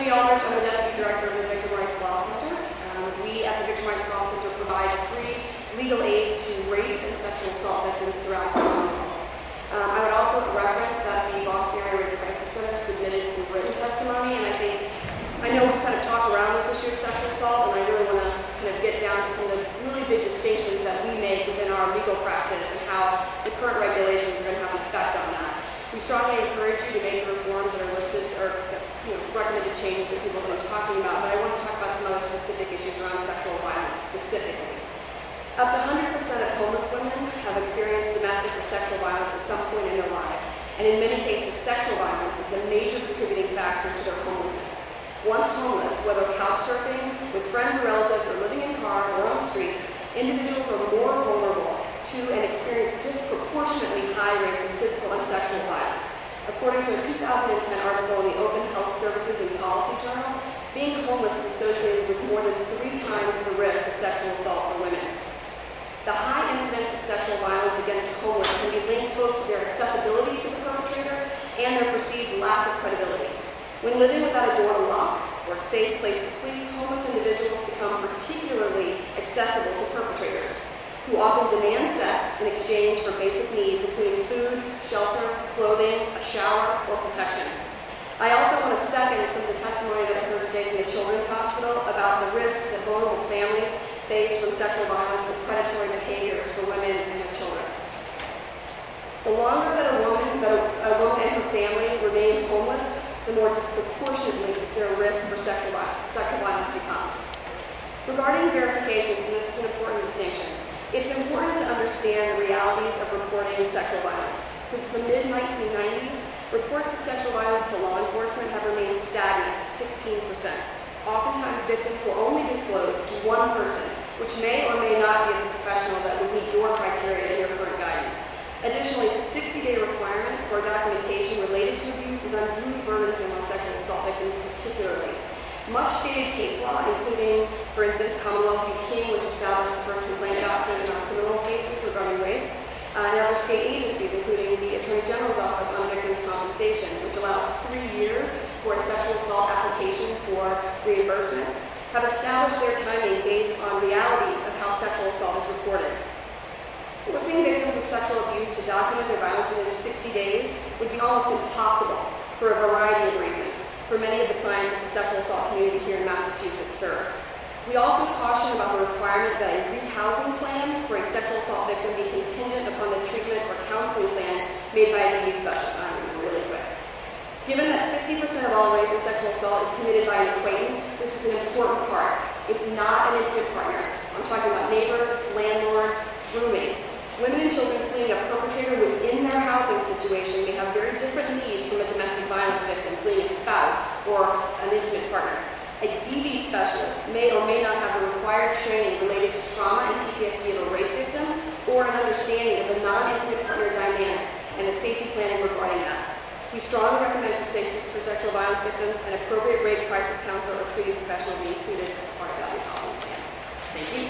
Lindy Aldrich. I'm the Deputy Director of the Victim Rights Law Center. We at the Victim Rights Law Center provide free legal aid to rape and sexual assault victims throughout the Commonwealth. I would also reference that the Boston Area Rape Crisis Center submitted some written testimony, and I know we've kind of talked around this issue of sexual assault, and I really want to kind of get down to some of the really big distinctions that we make within our legal practice and how the current regulations are going to have an effect on that. We strongly encourage you to make the reforms that are listed, or recommended changes that people have been talking about, but I want to talk about some other specific issues around sexual violence specifically. Up to 100% of homeless women have experienced domestic or sexual violence at some point in their life, and in many cases, sexual violence is the major contributing factor to their homelessness. Once homeless, whether couch surfing, with friends or relatives, or living in cars or on the streets, individuals are more vulnerable to and experience disproportionately high rates of physical and sexual violence. According to a 2010 article in the Open Health Services and Policy Journal, being homeless is associated with more than 3 times the risk of sexual assault for women. The high incidence of sexual violence against homeless can be linked both to their accessibility to the perpetrator and their perceived lack of credibility. When living without a door to lock or a safe place to sleep, homeless individuals become particularly accessible to perpetrators, who often demand sex in exchange for basic needs, including food, shelter, clothing, a shower, or protection. I also want to second some of the testimony that I heard today from the Children's Hospital about the risk that vulnerable families face from sexual violence and predatory behaviors for women and their children. The longer that a woman and her family remain homeless, the more disproportionately their risk for sexual violence becomes. Regarding verifications, and this is an important distinction, it's important to understand the realities of reporting sexual violence. Since the mid-1990s, reports of sexual violence to law enforcement have remained stagnant at 16%. Oftentimes, victims will only disclose to one person, which may or may not be a professional that would meet your criteria in your current guidance. Additionally, the 60-day requirement for documentation related to abuse is unduly burdensome on sexual assault victims particularly. Much stated case law, including, for instance, Commonwealth v. King, which established the first complaint doctrine in our criminal cases regarding rape, and other state agencies, including the Attorney General's Office on Victims' Compensation, which allows 3 years for a sexual assault application for reimbursement, have established their timing based on realities of how sexual assault is reported. Forcing victims of sexual abuse to document their violence within 60 days would be almost impossible for a variety of reasons for many of the clients that the sexual assault community here in Massachusetts serve. We also caution about the requirement that a rehousing plan for a sexual assault victim be contingent upon the treatment or counseling plan made by a DV specialist. I'm going to go really quick. Given that 50% of all rape and sexual assault is committed by an acquaintance, this is an important part. It's not an intimate partner. I'm talking about neighbors, landlords, roommates. Women and children fleeing a perpetrator within their housing situation may have very different needs from a domestic violence victim fleeing a spouse or an intimate partner. A DV specialist may or may not have the required training related to trauma and PTSD of a rape victim or an understanding of the non-intimate partner dynamics and the safety planning regarding that. We strongly recommend for sexual violence victims an appropriate rape crisis counselor or treating professional be included as part of that rehousing plan. Thank you.